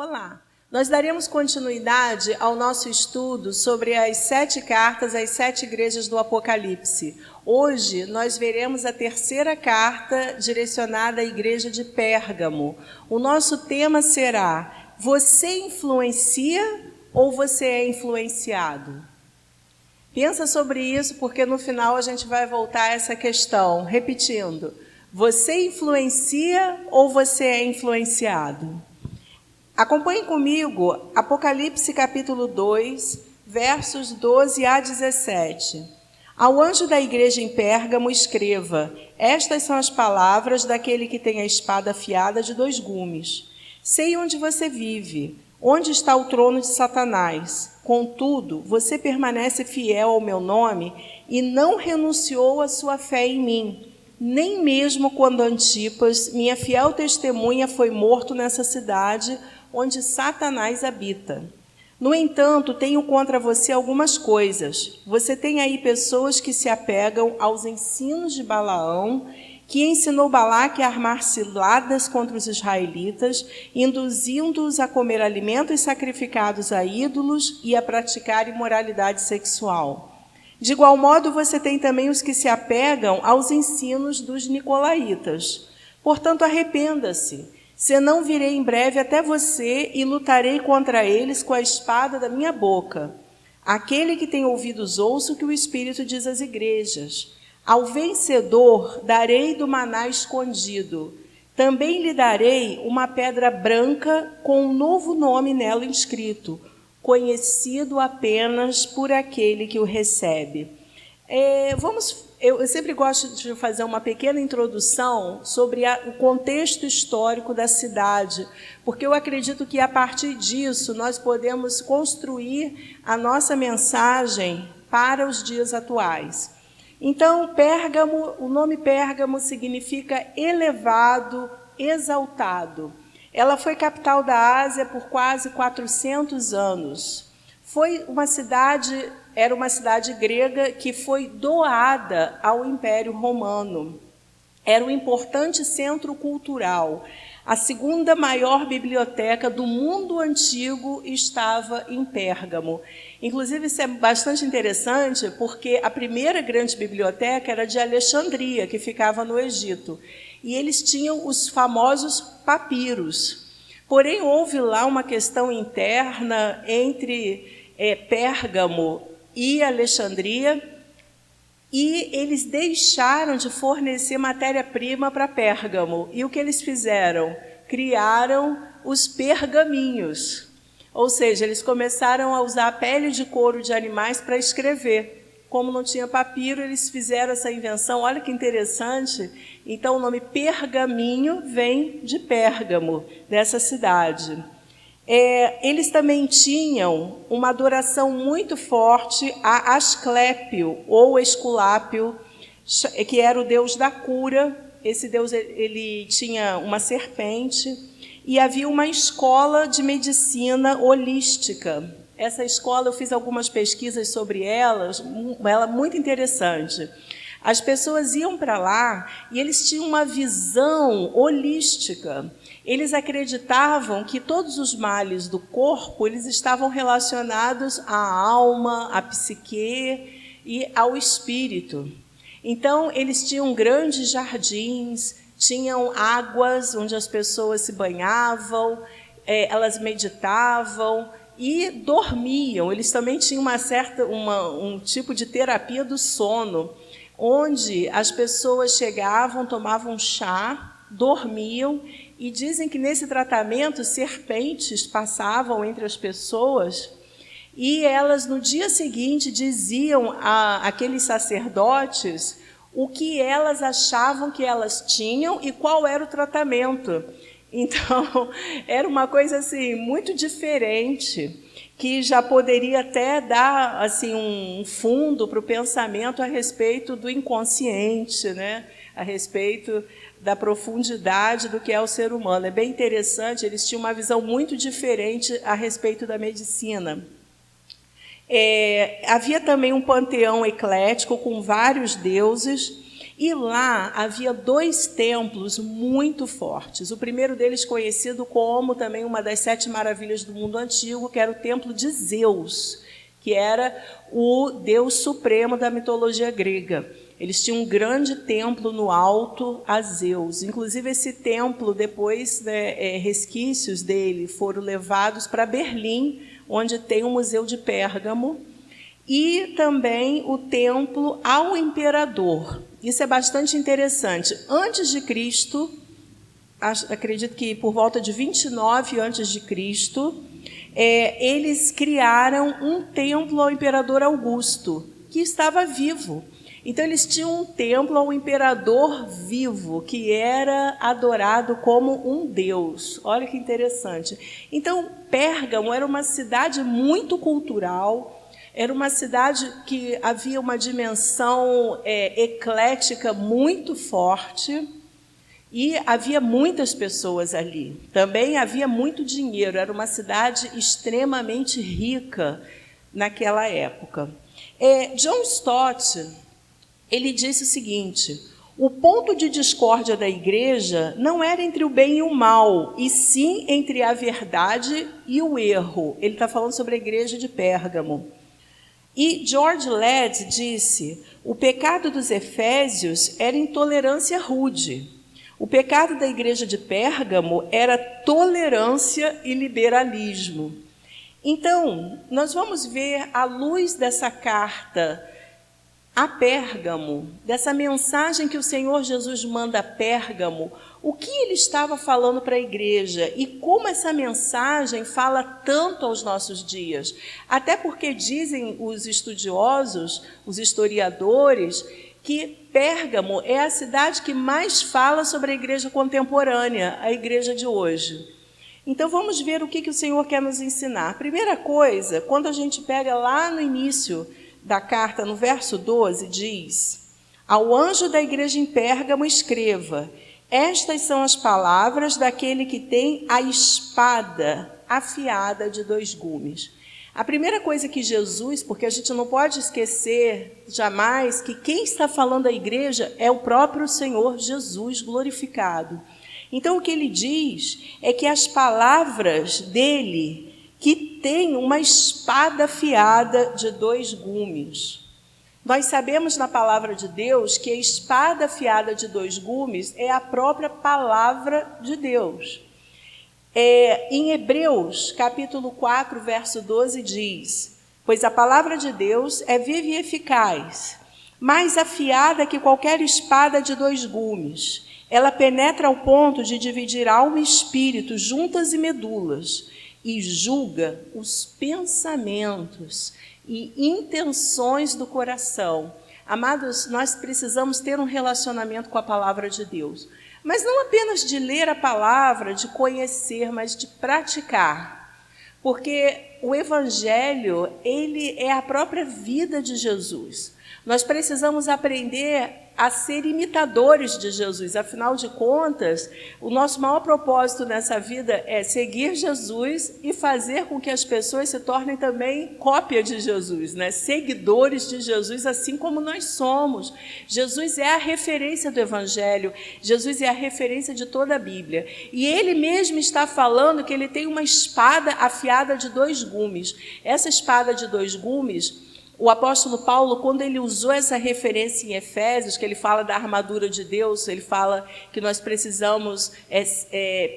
Olá! Nós daremos continuidade ao nosso estudo sobre as 7 cartas às 7 igrejas do Apocalipse. Hoje, nós veremos a terceira carta direcionada à igreja de Pérgamo. O nosso tema será: você influencia ou você é influenciado? Pensa sobre isso, porque no final a gente vai voltar a essa questão, repetindo: você influencia ou você é influenciado? Acompanhe comigo Apocalipse capítulo 2, versos 12 a 17. Ao anjo da igreja em Pérgamo escreva: estas são as palavras daquele que tem a espada afiada de 2 gumes. Sei onde você vive, onde está o trono de Satanás. Contudo, você permanece fiel ao meu nome e não renunciou à sua fé em mim, nem mesmo quando Antipas, minha fiel testemunha, foi morto nessa cidade onde Satanás habita. No entanto, tenho contra você algumas coisas. Você tem aí pessoas que se apegam aos ensinos de Balaão, que ensinou Balaque a armar ciladas contra os israelitas, induzindo-os a comer alimentos sacrificados a ídolos e a praticar imoralidade sexual. De igual modo, você tem também os que se apegam aos ensinos dos nicolaítas. Portanto, arrependa-se, senão virei em breve até você e lutarei contra eles com a espada da minha boca. Aquele que tem ouvidos ouça o que o Espírito diz às igrejas. Ao vencedor darei do maná escondido. Também lhe darei uma pedra branca com um novo nome nela inscrito, conhecido apenas por aquele que o recebe. Eu sempre gosto de fazer uma pequena introdução sobre o contexto histórico da cidade, porque eu acredito que, a partir disso, nós podemos construir a nossa mensagem para os dias atuais. Então, Pérgamo, o nome Pérgamo significa elevado, exaltado. Ela foi capital da Ásia por quase 400 anos. Era uma cidade grega que foi doada ao Império Romano. Era um importante centro cultural. A segunda maior biblioteca do mundo antigo estava em Pérgamo. Inclusive, isso é bastante interessante, porque a primeira grande biblioteca era de Alexandria, que ficava no Egito. E eles tinham os famosos papiros. Porém, houve lá uma questão interna entre Pérgamo e Alexandria, e eles deixaram de fornecer matéria-prima para Pérgamo. E o que eles fizeram? Criaram os pergaminhos. Ou seja, eles começaram a usar a pele de couro de animais para escrever. Como não tinha papiro, eles fizeram essa invenção. Olha que interessante. Então, o nome pergaminho vem de Pérgamo, dessa cidade. Eles também tinham uma adoração muito forte a Asclépio, ou Esculápio, que era o deus da cura. Esse deus ele tinha uma serpente, e havia uma escola de medicina holística. Essa escola, eu fiz algumas pesquisas sobre ela muito interessante. As pessoas iam para lá e eles tinham uma visão holística. Eles acreditavam que todos os males do corpo eles estavam relacionados à alma, à psique e ao espírito. Então, eles tinham grandes jardins, tinham águas onde as pessoas se banhavam, elas meditavam e dormiam. Eles também tinham um tipo de terapia do sono, onde as pessoas chegavam, tomavam chá, dormiam, e dizem que nesse tratamento serpentes passavam entre as pessoas, e elas no dia seguinte diziam àqueles sacerdotes o que elas achavam que elas tinham e qual era o tratamento. Então, era uma coisa assim muito diferente, que já poderia até dar assim um fundo para o pensamento a respeito do inconsciente, né? A respeito da profundidade do que é o ser humano. É bem interessante, eles tinham uma visão muito diferente a respeito da medicina. Havia também um panteão eclético com vários deuses, E lá havia 2 templos muito fortes. O primeiro deles conhecido como também uma das 7 maravilhas do mundo antigo, que era o templo de Zeus, que era o deus supremo da mitologia grega. Eles tinham um grande templo no alto a Zeus. Inclusive, esse templo, depois, resquícios dele foram levados para Berlim, onde tem o Museu de Pérgamo, e também o templo ao imperador. Isso é bastante interessante. Antes de Cristo, acredito que por volta de 29 antes de Cristo, eles criaram um templo ao imperador Augusto, que estava vivo. Então, eles tinham um templo ao imperador vivo, que era adorado como um deus. Olha que interessante. Então, Pérgamo era uma cidade muito cultural, era uma cidade que havia uma dimensão eclética muito forte, e havia muitas pessoas ali. Também havia muito dinheiro, era uma cidade extremamente rica naquela época. John Stott, ele disse o seguinte: o ponto de discórdia da igreja não era entre o bem e o mal, e sim entre a verdade e o erro. Ele está falando sobre a igreja de Pérgamo. E George Ladd disse: o pecado dos Efésios era intolerância rude. O pecado da igreja de Pérgamo era tolerância e liberalismo. Então, nós vamos ver, à luz dessa carta a Pérgamo, dessa mensagem que o Senhor Jesus manda a Pérgamo, o que ele estava falando para a igreja e como essa mensagem fala tanto aos nossos dias. Até porque dizem os estudiosos, os historiadores, que Pérgamo é a cidade que mais fala sobre a igreja contemporânea, a igreja de hoje. Então, vamos ver o que o Senhor quer nos ensinar. Primeira coisa, quando a gente pega lá no início da carta, no verso 12, diz: ao anjo da igreja em Pérgamo escreva: estas são as palavras daquele que tem a espada afiada de 2 gumes. A primeira coisa que Jesus, porque a gente não pode esquecer jamais que quem está falando à igreja é o próprio Senhor Jesus glorificado. Então, o que ele diz é que as palavras dele, que tem uma espada afiada de 2 gumes. Nós sabemos na palavra de Deus que a espada afiada de 2 gumes é a própria palavra de Deus. Em Hebreus, capítulo 4, verso 12, diz: pois a palavra de Deus é viva e eficaz, mais afiada que qualquer espada de 2 gumes. Ela penetra ao ponto de dividir alma e espírito, juntas e medulas, e julga os pensamentos e intenções do coração. Amados, nós precisamos ter um relacionamento com a palavra de Deus. Mas não apenas de ler a palavra, de conhecer, mas de praticar. Porque o Evangelho, ele é a própria vida de Jesus. Nós precisamos aprender a ser imitadores de Jesus. Afinal de contas, o nosso maior propósito nessa vida é seguir Jesus e fazer com que as pessoas se tornem também cópia de Jesus, né? Seguidores de Jesus, assim como nós somos. Jesus é a referência do Evangelho, Jesus é a referência de toda a Bíblia. E ele mesmo está falando que ele tem uma espada afiada de 2 gumes. Essa espada de 2 gumes, o apóstolo Paulo, quando ele usou essa referência em Efésios, que ele fala da armadura de Deus, ele fala que nós precisamos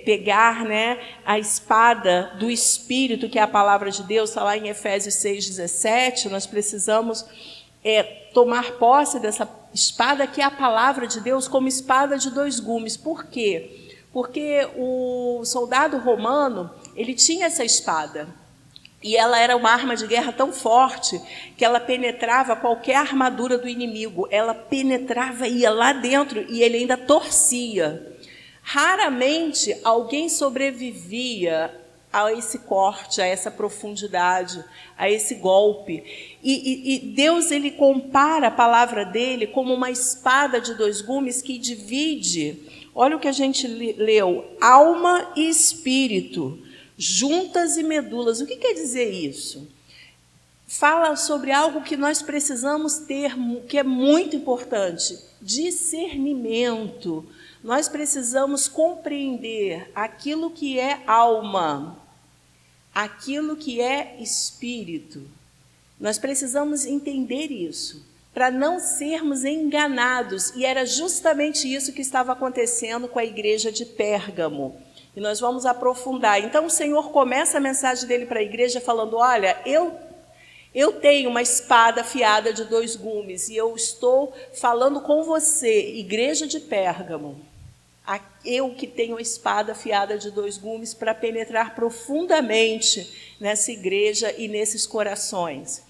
pegar, né, a espada do Espírito, que é a palavra de Deus, está lá em Efésios 6,17, nós precisamos tomar posse dessa espada, que é a palavra de Deus, como espada de 2 gumes. Por quê? Porque o soldado romano, ele tinha essa espada. E ela era uma arma de guerra tão forte que ela penetrava qualquer armadura do inimigo. Ela penetrava, ia lá dentro e ele ainda torcia. Raramente alguém sobrevivia a esse corte, a essa profundidade, a esse golpe. E Deus, ele compara a palavra dele como uma espada de 2 gumes que divide, olha o que a gente leu, alma e espírito, juntas e medulas. O que quer dizer isso? fala sobre algo que nós precisamos ter, que é muito importante: discernimento. Nós precisamos compreender aquilo que é alma, aquilo que é espírito. Nós precisamos entender isso, para não sermos enganados. E era justamente isso que estava acontecendo com a igreja de Pérgamo. E nós vamos aprofundar. Então o Senhor começa a mensagem dele para a igreja falando: olha, eu tenho uma espada afiada de 2 gumes, e eu estou falando com você, igreja de Pérgamo. Eu que tenho a espada afiada de 2 gumes para penetrar profundamente nessa igreja e nesses corações.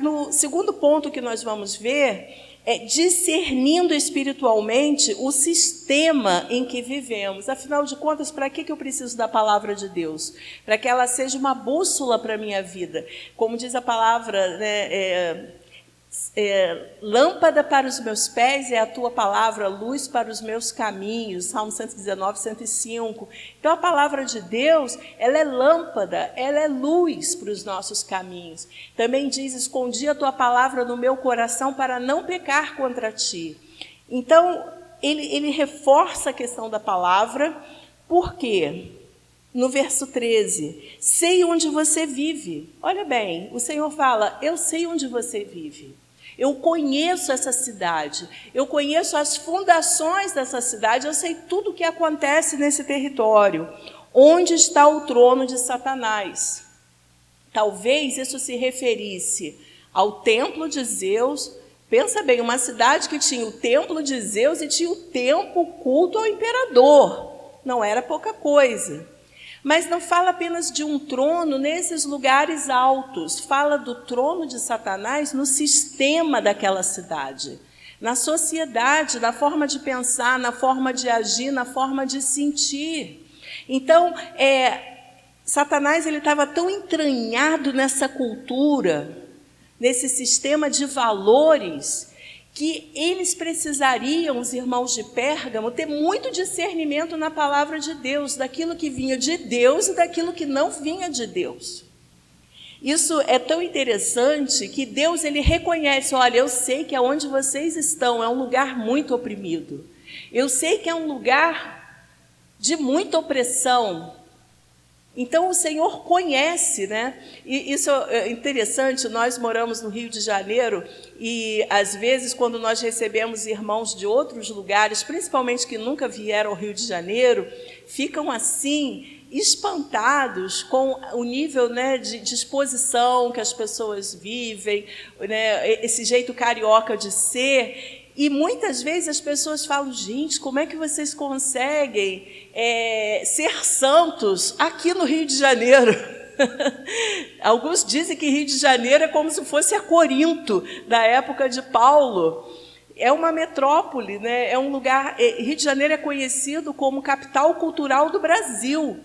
No segundo ponto que nós vamos ver é discernindo espiritualmente o sistema em que vivemos. Afinal de contas, para que eu preciso da palavra de Deus? Para que ela seja uma bússola para a minha vida. Como diz a palavra, né, lâmpada para os meus pés é a tua palavra, luz para os meus caminhos. Salmo 119, 105. Então a palavra de Deus, ela é lâmpada, ela é luz para os nossos caminhos. Também diz: escondi a tua palavra no meu coração para não pecar contra ti. Então ele reforça a questão da palavra. Por quê? No verso 13, sei onde você vive. Olha bem, o Senhor fala: eu sei onde você vive. Eu conheço essa cidade, eu conheço as fundações dessa cidade, eu sei tudo o que acontece nesse território. Onde está o trono de Satanás? Talvez isso se referisse ao templo de Zeus. Pensa bem, uma cidade que tinha o templo de Zeus e tinha o templo culto ao imperador. Não era pouca coisa. Mas não fala apenas de um trono nesses lugares altos, fala do trono de Satanás no sistema daquela cidade, na sociedade, na forma de pensar, na forma de agir, na forma de sentir. Então, Satanás estava tão entranhado nessa cultura, nesse sistema de valores, que eles precisariam, os irmãos de Pérgamo, ter muito discernimento na palavra de Deus, daquilo que vinha de Deus e daquilo que não vinha de Deus. Isso é tão interessante que Deus ele reconhece: olha, eu sei que onde vocês estão é um lugar muito oprimido. Eu sei que é um lugar de muita opressão. Então o Senhor conhece, né? E isso é interessante. Nós moramos no Rio de Janeiro e às vezes quando nós recebemos irmãos de outros lugares, principalmente que nunca vieram ao Rio de Janeiro, ficam assim espantados com o nível, né, de disposição que as pessoas vivem, né, esse jeito carioca de ser. E muitas vezes as pessoas falam: gente, como é que vocês conseguem ser santos aqui no Rio de Janeiro? Alguns dizem que Rio de Janeiro é como se fosse a Corinto, da época de Paulo. É uma metrópole, né? É um lugar. Rio de Janeiro é conhecido como capital cultural do Brasil.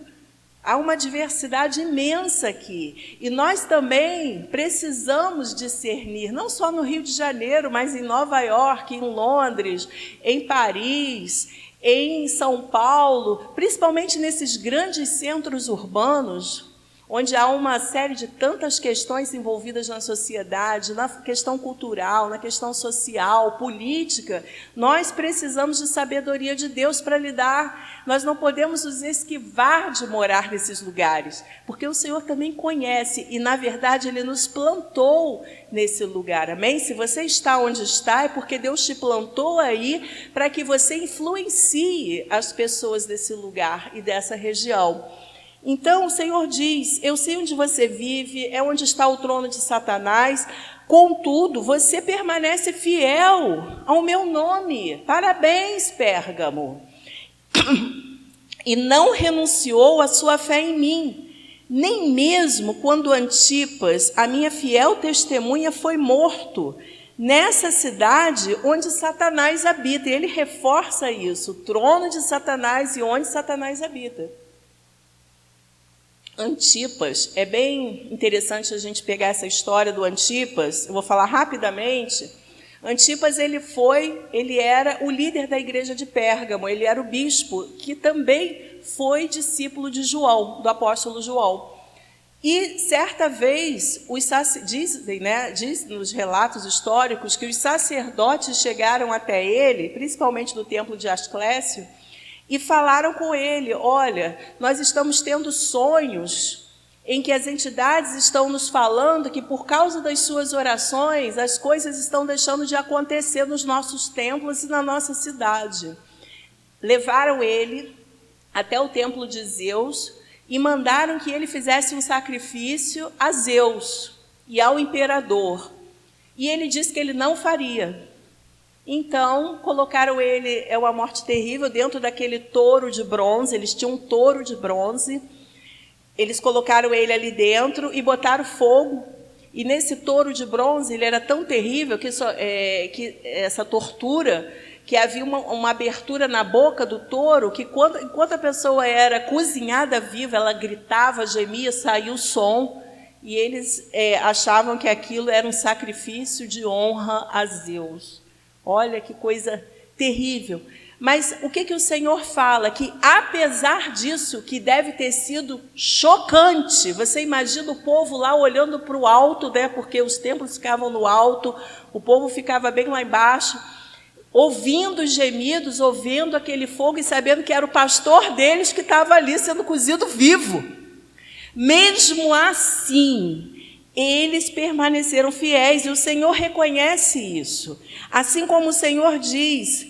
Há uma diversidade imensa aqui. E nós também precisamos discernir, não só no Rio de Janeiro, mas em Nova York, em Londres, em Paris, em São Paulo, principalmente nesses grandes centros urbanos, onde há uma série de tantas questões envolvidas na sociedade, na questão cultural, na questão social, política. Nós precisamos de sabedoria de Deus para lidar. Nós não podemos nos esquivar de morar nesses lugares, porque o Senhor também conhece e, na verdade, Ele nos plantou nesse lugar. Amém? Se você está onde está, é porque Deus te plantou aí para que você influencie as pessoas desse lugar e dessa região. Então o Senhor diz: eu sei onde você vive, é onde está o trono de Satanás, contudo, você permanece fiel ao meu nome. Parabéns, Pérgamo. E não renunciou à sua fé em mim, nem mesmo quando Antipas, a minha fiel testemunha, foi morto, nessa cidade onde Satanás habita. E ele reforça isso, o trono de Satanás e onde Satanás habita. Antipas, é bem interessante a gente pegar essa história do Antipas. Eu vou falar rapidamente. Antipas, ele era o líder da igreja de Pérgamo, ele era o bispo, que também foi discípulo de João, do apóstolo João. E, certa vez, diz nos relatos históricos que os sacerdotes chegaram até ele, principalmente do templo de Asclépio, e falaram com ele: olha, nós estamos tendo sonhos em que as entidades estão nos falando que, por causa das suas orações, as coisas estão deixando de acontecer nos nossos templos e na nossa cidade. Levaram ele até o templo de Zeus e mandaram que ele fizesse um sacrifício a Zeus e ao imperador. E ele disse que ele não faria. Então, colocaram ele, é uma morte terrível, dentro daquele touro de bronze. Eles tinham um touro de bronze. Eles colocaram ele ali dentro e botaram fogo. E nesse touro de bronze, ele era tão terrível que essa tortura, que havia uma abertura na boca do touro, que enquanto a pessoa era cozinhada viva, ela gritava, gemia, saía o som, e eles achavam que aquilo era um sacrifício de honra a Zeus. Olha que coisa terrível. Mas o que o Senhor fala? Que apesar disso, que deve ter sido chocante, você imagina o povo lá olhando para o alto, né, porque os templos ficavam no alto, o povo ficava bem lá embaixo, ouvindo os gemidos, ouvindo aquele fogo e sabendo que era o pastor deles que estava ali sendo cozido vivo. Mesmo assim, eles permaneceram fiéis, e o Senhor reconhece isso. Assim como o Senhor diz,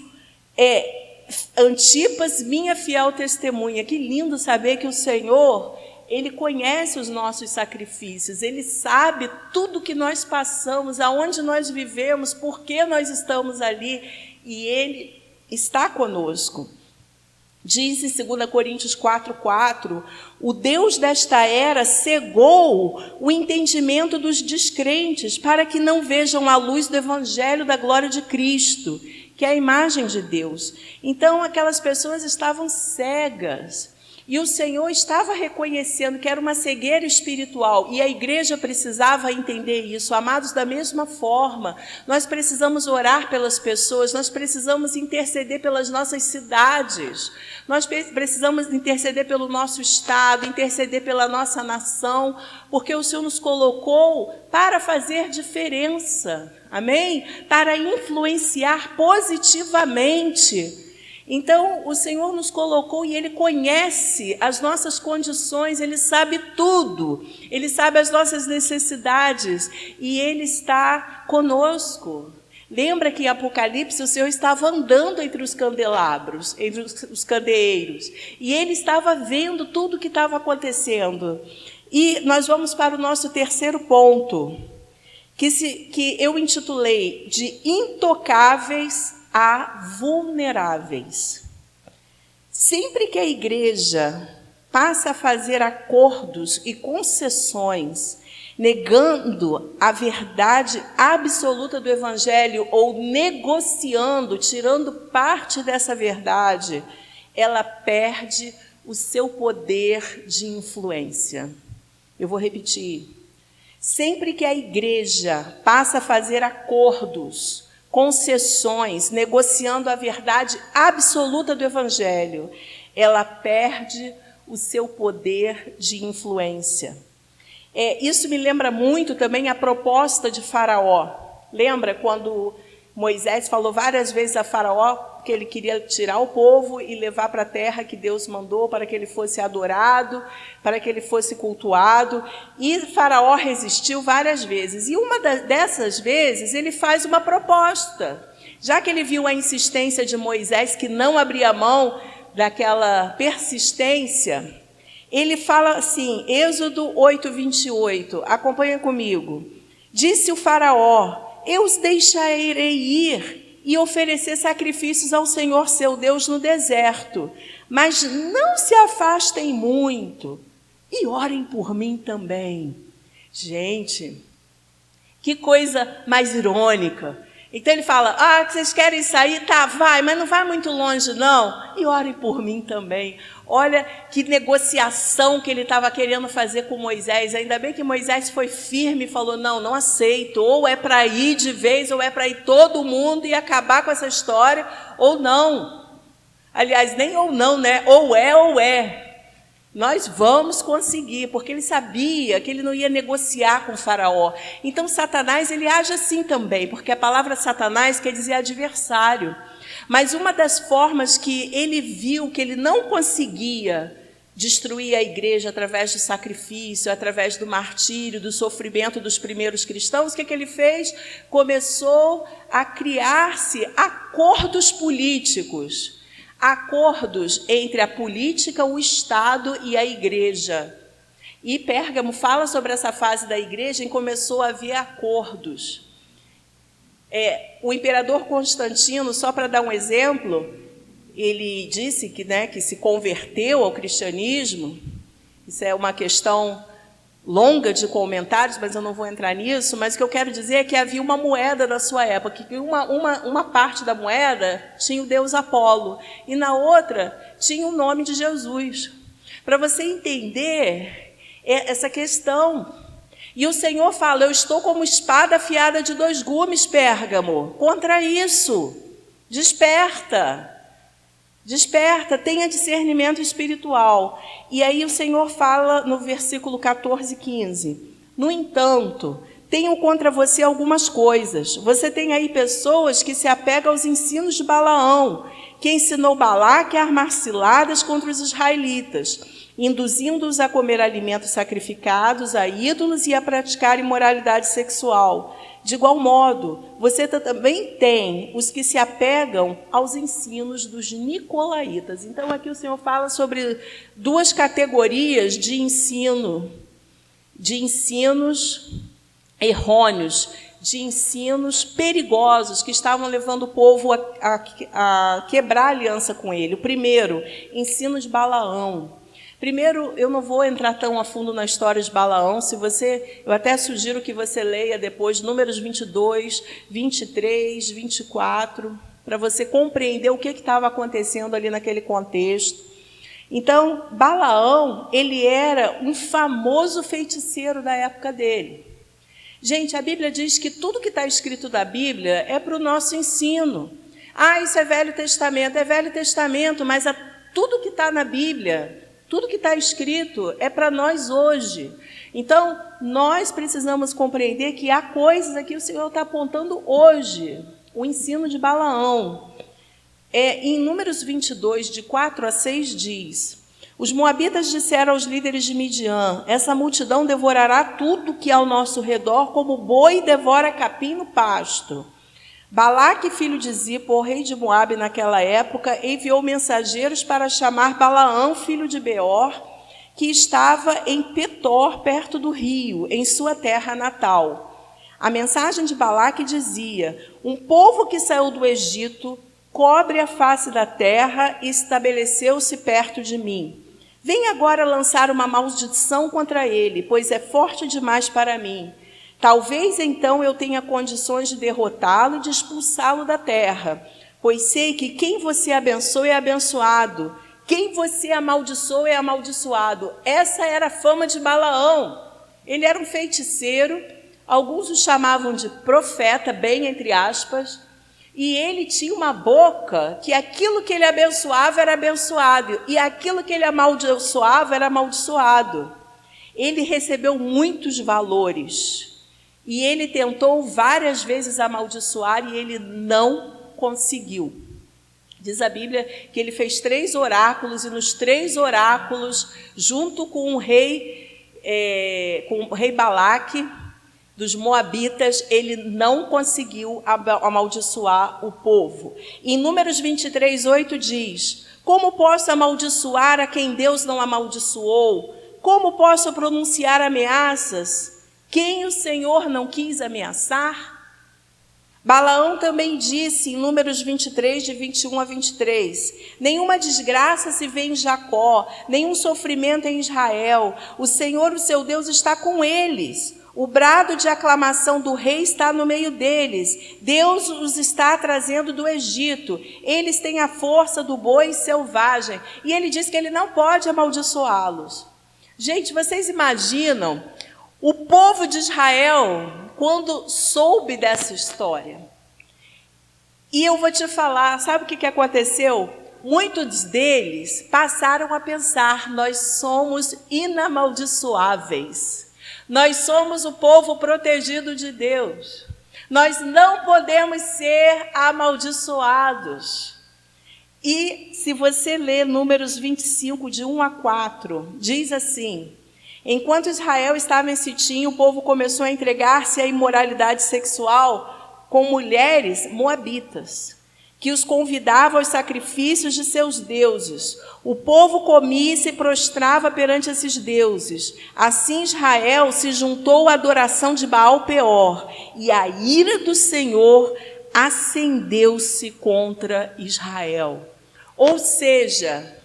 Antipas, minha fiel testemunha. Que lindo saber que o Senhor, Ele conhece os nossos sacrifícios, Ele sabe tudo que nós passamos, aonde nós vivemos, por que nós estamos ali, e Ele está conosco. Diz em 2 Coríntios 4:4, o Deus desta era cegou o entendimento dos descrentes, para que não vejam a luz do evangelho da glória de Cristo, que é a imagem de Deus. Então, aquelas pessoas estavam cegas, e o Senhor estava reconhecendo que era uma cegueira espiritual, e a igreja precisava entender isso. Amados, da mesma forma, nós precisamos orar pelas pessoas, nós precisamos interceder pelas nossas cidades, nós precisamos interceder pelo nosso estado, interceder pela nossa nação, porque o Senhor nos colocou para fazer diferença, amém? Para influenciar positivamente. Então, o Senhor nos colocou e Ele conhece as nossas condições, Ele sabe tudo, Ele sabe as nossas necessidades, e Ele está conosco. Lembra que em Apocalipse o Senhor estava andando entre os candelabros, entre os candeeiros, e Ele estava vendo tudo o que estava acontecendo. E nós vamos para o nosso terceiro ponto, que eu intitulei de intocáveis a vulneráveis. Sempre que a igreja passa a fazer acordos e concessões, negando a verdade absoluta do Evangelho, ou negociando, tirando parte dessa verdade, ela perde o seu poder de influência. Eu vou repetir. Sempre que a igreja passa a fazer acordos, concessões, negociando a verdade absoluta do Evangelho, ela perde o seu poder de influência. Isso me lembra muito também a proposta de Faraó. Lembra quando Moisés falou várias vezes a Faraó que ele queria tirar o povo e levar para a terra que Deus mandou para que ele fosse adorado, para que ele fosse cultuado, e Faraó resistiu várias vezes. E uma dessas vezes ele faz uma proposta. Já que ele viu a insistência de Moisés, que não abria mão daquela persistência, ele fala assim, Êxodo 8:28, acompanha comigo. Disse o Faraó: eu os deixarei ir e oferecer sacrifícios ao Senhor seu Deus no deserto, mas não se afastem muito e orem por mim também. Gente, que coisa mais irônica. Então ele fala, vocês querem sair? Tá, vai, mas não vai muito longe não, e orem por mim também. Olha que negociação que ele estava querendo fazer com Moisés. Ainda bem que Moisés foi firme e falou, não aceito, ou é para ir de vez, ou é para ir todo mundo e acabar com essa história, ou não. Aliás, nem ou não, né? Ou é. Nós vamos conseguir, porque ele sabia que ele não ia negociar com o faraó. Então, Satanás, ele age assim também, porque a palavra Satanás quer dizer adversário. Mas uma das formas que ele viu que ele não conseguia destruir a igreja através do sacrifício, através do martírio, do sofrimento dos primeiros cristãos, o que ele fez? Começou a criar-se acordos políticos. Acordos entre a política, o Estado e a igreja. E Pérgamo fala sobre essa fase da igreja e começou a haver acordos. O imperador Constantino, só para dar um exemplo, ele disse que se converteu ao cristianismo. Isso é uma questão longa de comentários, mas eu não vou entrar nisso. Mas o que eu quero dizer é que havia uma moeda da sua época, que uma parte da moeda tinha o deus Apolo, e na outra tinha o nome de Jesus. Para você entender essa questão. E o Senhor fala, eu estou como espada afiada de 2 gumes, Pérgamo, contra isso. Desperta. Desperta, tenha discernimento espiritual. E aí o Senhor fala no versículo 14 e 15. No entanto, tenho contra você algumas coisas. Você tem aí pessoas que se apegam aos ensinos de Balaão, que ensinou Balaque a armar ciladas contra os israelitas, induzindo-os a comer alimentos sacrificados a ídolos e a praticar imoralidade sexual. De igual modo, você também tem os que se apegam aos ensinos dos nicolaítas. Então, aqui o Senhor fala sobre 2 categorias de ensino, de ensinos errôneos, de ensinos perigosos que estavam levando o povo a quebrar a aliança com ele. O primeiro, ensino de Balaão. Primeiro, eu não vou entrar tão a fundo na história de Balaão. Eu até sugiro que você leia depois Números 22, 23, 24, para você compreender o que estava acontecendo ali naquele contexto. Então, Balaão, ele era um famoso feiticeiro da época dele. Gente, a Bíblia diz que tudo que está escrito da Bíblia é para o nosso ensino. Isso é Velho Testamento, mas tudo que está na Bíblia, tudo que está escrito é para nós hoje. Então, nós precisamos compreender que há coisas aqui que o Senhor está apontando hoje. O ensino de Balaão. Em Números 22, de 4 a 6, diz: os moabitas disseram aos líderes de Midian, essa multidão devorará tudo que há ao nosso redor, como boi devora capim no pasto. Balaque, filho de Zippor, rei de Moabe naquela época, enviou mensageiros para chamar Balaão, filho de Beor, que estava em Petor, perto do rio, em sua terra natal. A mensagem de Balaque dizia: um povo que saiu do Egito cobre a face da terra e estabeleceu-se perto de mim. Vem agora lançar uma maldição contra ele, pois é forte demais para mim. Talvez então eu tenha condições de derrotá-lo e de expulsá-lo da terra, pois sei que quem você abençoa é abençoado, quem você amaldiçoa é amaldiçoado. Essa era a fama de Balaão. Ele era um feiticeiro, alguns o chamavam de profeta, bem entre aspas, e ele tinha uma boca que aquilo que ele abençoava era abençoado, e aquilo que ele amaldiçoava era amaldiçoado. Ele recebeu muitos valores. E ele tentou várias vezes amaldiçoar e ele não conseguiu. Diz a Bíblia que ele fez 3 oráculos e nos 3 oráculos, junto com o rei Balaque dos Moabitas, ele não conseguiu amaldiçoar o povo. Em Números 23, 8 diz: como posso amaldiçoar a quem Deus não amaldiçoou? Como posso pronunciar ameaças? Quem o Senhor não quis ameaçar? Balaão também disse em Números 23, de 21 a 23, nenhuma desgraça se vê em Jacó, nenhum sofrimento em Israel. O Senhor, o seu Deus, está com eles. O brado de aclamação do rei está no meio deles. Deus os está trazendo do Egito. Eles têm a força do boi selvagem. E ele diz que ele não pode amaldiçoá-los. Gente, vocês imaginam o povo de Israel, quando soube dessa história? E eu vou te falar, sabe o que aconteceu? muitos deles passaram a pensar: nós somos inamaldiçoáveis, nós somos o povo protegido de Deus, nós não podemos ser amaldiçoados. E se você ler Números 25, de 1 a 4, diz assim: enquanto Israel estava em Sitim, o povo começou a entregar-se à imoralidade sexual com mulheres moabitas, que os convidavam aos sacrifícios de seus deuses. O povo comia e se prostrava perante esses deuses. Assim Israel se juntou à adoração de Baal-Peor, e a ira do Senhor acendeu-se contra Israel. Ou seja,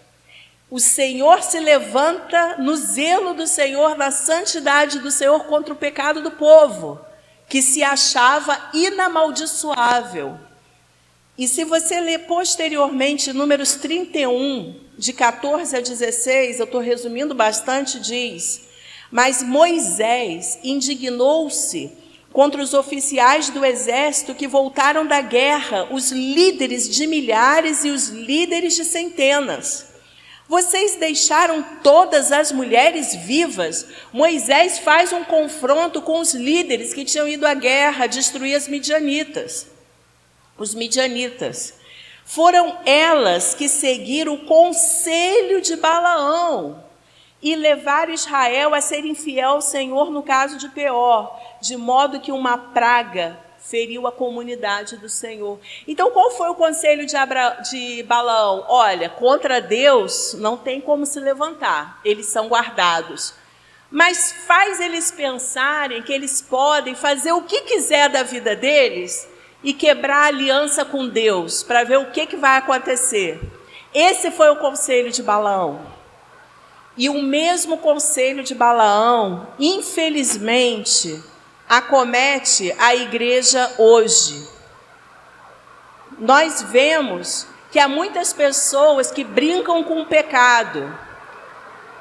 o Senhor se levanta no zelo do Senhor, na santidade do Senhor, contra o pecado do povo, que se achava inamaldiçoável. E se você ler posteriormente Números 31, de 14 a 16, eu estou resumindo bastante, diz: mas Moisés indignou-se contra os oficiais do exército que voltaram da guerra, os líderes de milhares e os líderes de centenas. Vocês deixaram todas as mulheres vivas. Moisés faz um confronto com os líderes que tinham ido à guerra destruir as midianitas. Os midianitas. Foram elas que seguiram o conselho de Balaão e levaram Israel a ser infiel ao Senhor no caso de Peor, de modo que uma praga feriu a comunidade do Senhor. Então, qual foi o conselho de Balaão? Olha, contra Deus não tem como se levantar, eles são guardados. Mas faz eles pensarem que eles podem fazer o que quiser da vida deles e quebrar a aliança com Deus, para ver o que vai acontecer. Esse foi o conselho de Balaão. E o mesmo conselho de Balaão, infelizmente, acomete a igreja hoje. Nós vemos que há muitas pessoas que brincam com o pecado,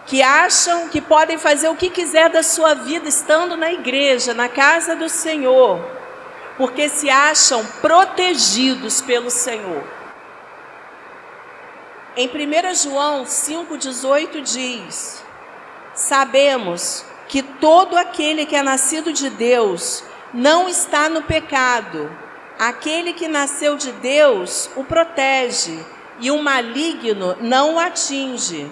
que acham que podem fazer o que quiser da sua vida estando na igreja, na casa do Senhor, porque se acham protegidos pelo Senhor. Em 1 João 5,18 diz: sabemos que todo aquele que é nascido de Deus não está no pecado. Aquele que nasceu de Deus o protege, e o maligno não o atinge.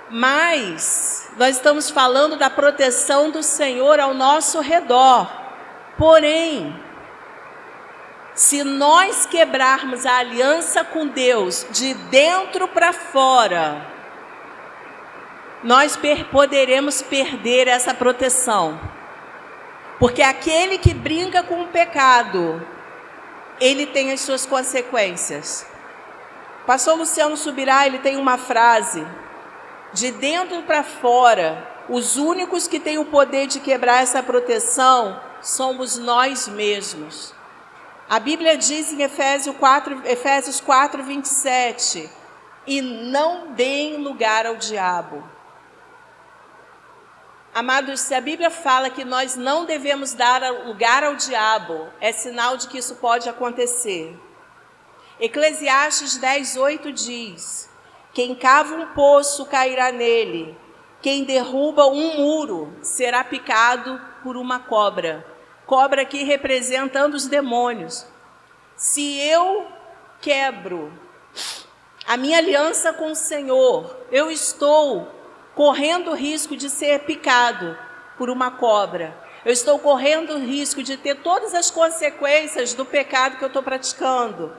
Mas nós estamos falando da proteção do Senhor ao nosso redor. Porém, se nós quebrarmos a aliança com Deus de dentro para fora, nós poderemos perder essa proteção. Porque aquele que brinca com o pecado, ele tem as suas consequências. O pastor Luciano Subirá, ele tem uma frase: de dentro para fora, os únicos que têm o poder de quebrar essa proteção somos nós mesmos. A Bíblia diz em Efésios 4, 27, e não deem lugar ao diabo. Amados, se a Bíblia fala que nós não devemos dar lugar ao diabo, é sinal de que isso pode acontecer. Eclesiastes 10:8 diz: quem cava um poço cairá nele, quem derruba um muro será picado por uma cobra. Cobra aqui representando os demônios. Se eu quebro a minha aliança com o Senhor, eu estou correndo o risco de ser picado por uma cobra. Eu estou correndo o risco de ter todas as consequências do pecado que eu estou praticando.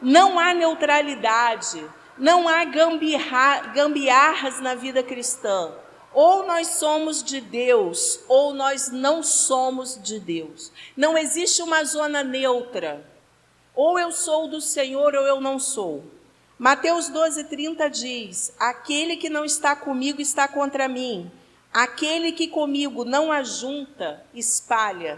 Não há neutralidade, não há gambiarras na vida cristã. Ou nós somos de Deus, ou nós não somos de Deus. Não existe uma zona neutra. Ou eu sou do Senhor, ou eu não sou. Mateus 12:30 diz: aquele que não está comigo está contra mim. Aquele que comigo não ajunta, espalha.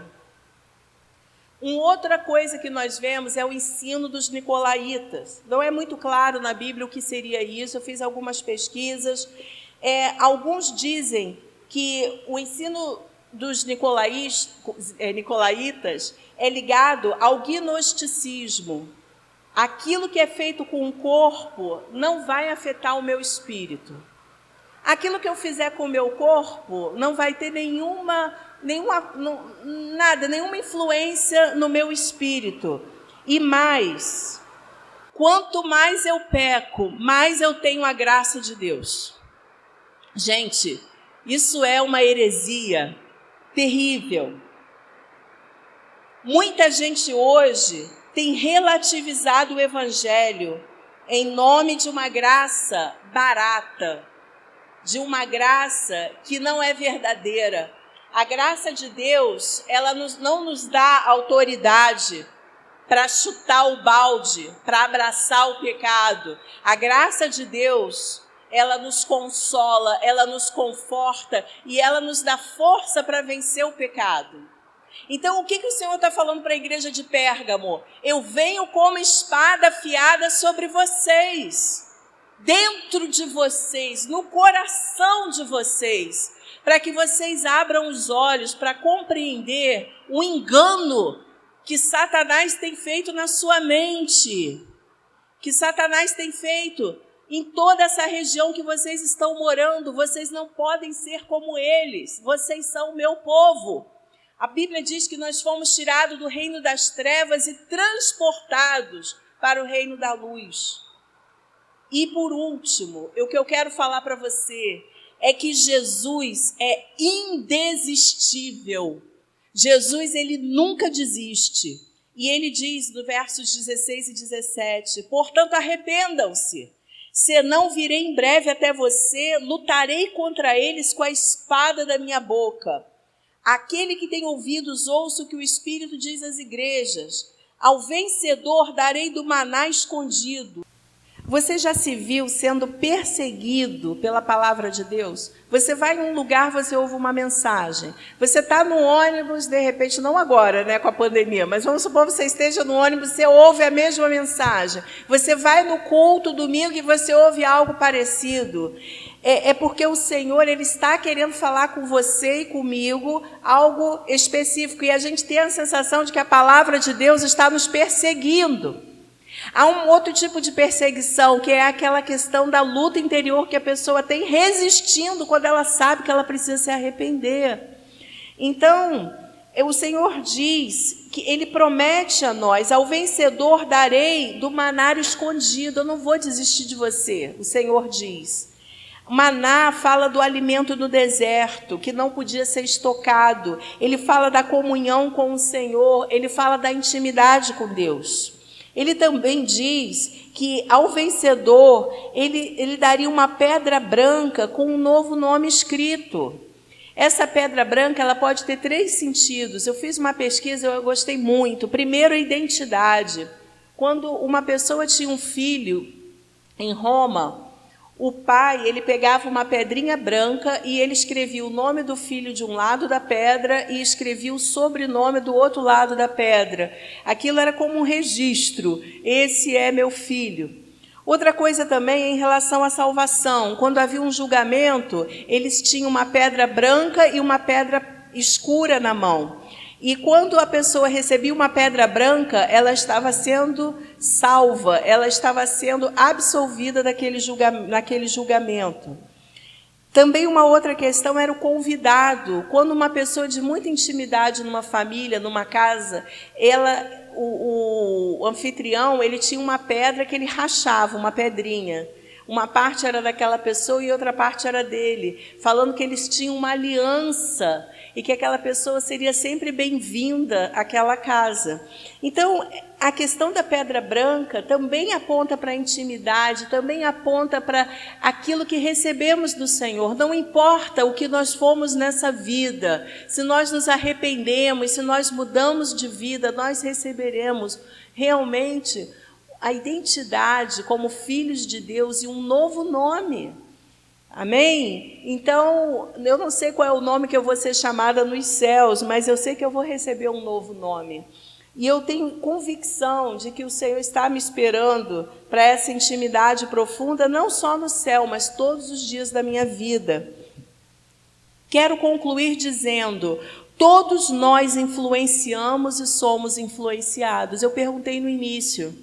Uma outra coisa que nós vemos é o ensino dos nicolaítas. Não é muito claro na Bíblia o que seria isso. Eu fiz algumas pesquisas. Alguns dizem que o ensino dos nicolaítas é ligado ao gnosticismo. aquilo que é feito com o corpo não vai afetar o meu espírito. Aquilo que eu fizer com o meu corpo não vai ter nenhuma influência no meu espírito. E mais, quanto mais eu peco, mais eu tenho a graça de Deus. Gente, isso é uma heresia terrível. Muita gente hoje tem relativizado o Evangelho em nome de uma graça barata, de uma graça que não é verdadeira. A graça de Deus, ela não nos dá autoridade para chutar o balde, para abraçar o pecado. A graça de Deus, ela nos consola, ela nos conforta e ela nos dá força para vencer o pecado. Então, o que o Senhor está falando para a igreja de Pérgamo? Eu venho como espada afiada sobre vocês, dentro de vocês, no coração de vocês, para que vocês abram os olhos para compreender o engano que Satanás tem feito na sua mente, que Satanás tem feito em toda essa região que vocês estão morando. Vocês não podem ser como eles, vocês são o meu povo. A Bíblia diz que nós fomos tirados do reino das trevas e transportados para o reino da luz. E por último, o que eu quero falar para você é que Jesus é indesistível. Jesus, ele nunca desiste. E ele diz no versos 16 e 17, portanto, arrependam-se, senão virei em breve até você, lutarei contra eles com a espada da minha boca. Aquele que tem ouvidos, ouça o que o Espírito diz às igrejas. Ao vencedor darei do maná escondido. Você já se viu sendo perseguido pela palavra de Deus? Você vai em um lugar, você ouve uma mensagem. Você está no ônibus, de repente, não agora, né, com a pandemia, mas vamos supor que você esteja no ônibus, você ouve a mesma mensagem. Você vai no culto domingo e você ouve algo parecido. É porque o Senhor, ele está querendo falar com você e comigo algo específico. E a gente tem a sensação de que a palavra de Deus está nos perseguindo. Há um outro tipo de perseguição, que é aquela questão da luta interior que a pessoa tem resistindo quando ela sabe que ela precisa se arrepender. Então, o Senhor diz que Ele promete a nós, ao vencedor darei do maná escondido, eu não vou desistir de você, o Senhor diz. Maná fala do alimento do deserto, que não podia ser estocado. Ele fala da comunhão com o Senhor, ele fala da intimidade com Deus. Ele também diz que ao vencedor, ele daria uma pedra branca com um novo nome escrito. Essa pedra branca, ela pode ter 3 sentidos. Eu fiz uma pesquisa, eu gostei muito. Primeiro, a identidade. Quando uma pessoa tinha um filho em Roma, o pai, ele pegava uma pedrinha branca e ele escrevia o nome do filho de um lado da pedra e escrevia o sobrenome do outro lado da pedra. Aquilo era como um registro. Esse é meu filho. Outra coisa também é em relação à salvação. Quando havia um julgamento, eles tinham uma pedra branca e uma pedra escura na mão. E quando a pessoa recebia uma pedra branca, ela estava sendo salva, ela estava sendo absolvida naquele julgamento. Também uma outra questão era o convidado. Quando uma pessoa de muita intimidade numa família, numa casa, o anfitrião, ele tinha uma pedra que ele rachava, uma pedrinha. Uma parte era daquela pessoa e outra parte era dele, falando que eles tinham uma aliança e que aquela pessoa seria sempre bem-vinda àquela casa. Então, a questão da pedra branca também aponta para a intimidade, também aponta para aquilo que recebemos do Senhor. Não importa o que nós fomos nessa vida, se nós nos arrependemos, se nós mudamos de vida, nós receberemos realmente a identidade como filhos de Deus e um novo nome. Amém? Então, eu não sei qual é o nome que eu vou ser chamada nos céus, mas eu sei que eu vou receber um novo nome. E eu tenho convicção de que o Senhor está me esperando para essa intimidade profunda, não só no céu, mas todos os dias da minha vida. Quero concluir dizendo, todos nós influenciamos e somos influenciados. Eu perguntei no início,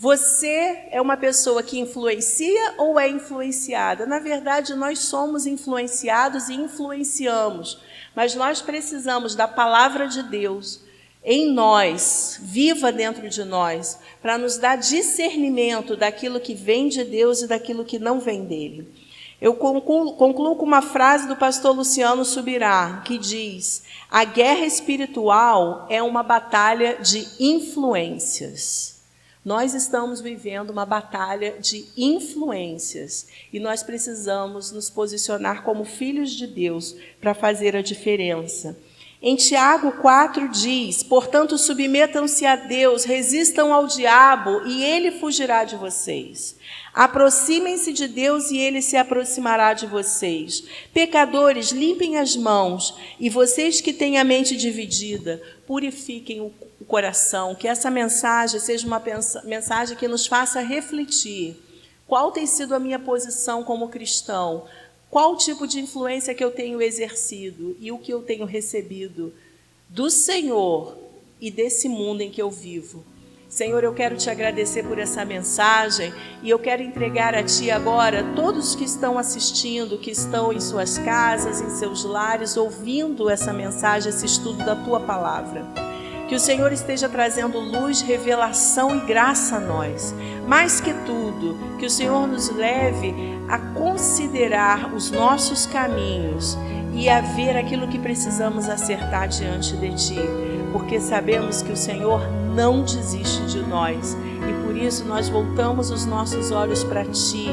Você é uma pessoa que influencia ou é influenciada? Na verdade, nós somos influenciados e influenciamos, mas nós precisamos da palavra de Deus em nós, viva dentro de nós, para nos dar discernimento daquilo que vem de Deus e daquilo que não vem dele. Eu concluo com uma frase do pastor Luciano Subirá, que diz: a guerra espiritual é uma batalha de influências. Nós estamos vivendo uma batalha de influências e nós precisamos nos posicionar como filhos de Deus para fazer a diferença. Em Tiago 4 diz: portanto, submetam-se a Deus, resistam ao diabo e ele fugirá de vocês. Aproximem-se de Deus e ele se aproximará de vocês. Pecadores, limpem as mãos, e vocês que têm a mente dividida, purifiquem o coração. Que essa mensagem seja uma mensagem que nos faça refletir. Qual tem sido a minha posição como cristão? Qual tipo de influência que eu tenho exercido e o que eu tenho recebido do Senhor e desse mundo em que eu vivo? Senhor, eu quero te agradecer por essa mensagem e eu quero entregar a Ti agora todos que estão assistindo, que estão em suas casas, em seus lares, ouvindo essa mensagem, esse estudo da Tua Palavra. Que o Senhor esteja trazendo luz, revelação e graça a nós. Mais que tudo, que o Senhor nos leve a considerar os nossos caminhos e a ver aquilo que precisamos acertar diante de Ti, porque sabemos que o Senhor não desiste de nós e por isso nós voltamos os nossos olhos para Ti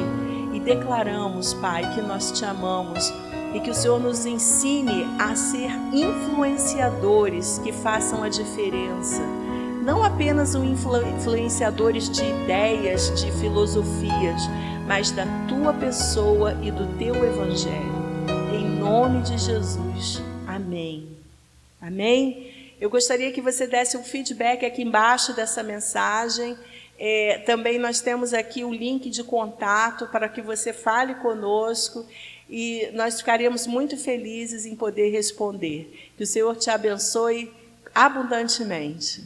e declaramos, Pai, que nós Te amamos e que o Senhor nos ensine a ser influenciadores que façam a diferença. Não apenas influenciadores de ideias, de filosofias, mas da Tua pessoa e do Teu Evangelho. Em nome de Jesus. Amém. Amém? Eu gostaria que você desse um feedback aqui embaixo dessa mensagem. Também nós temos aqui o link de contato para que você fale conosco e nós ficaremos muito felizes em poder responder. Que o Senhor te abençoe abundantemente.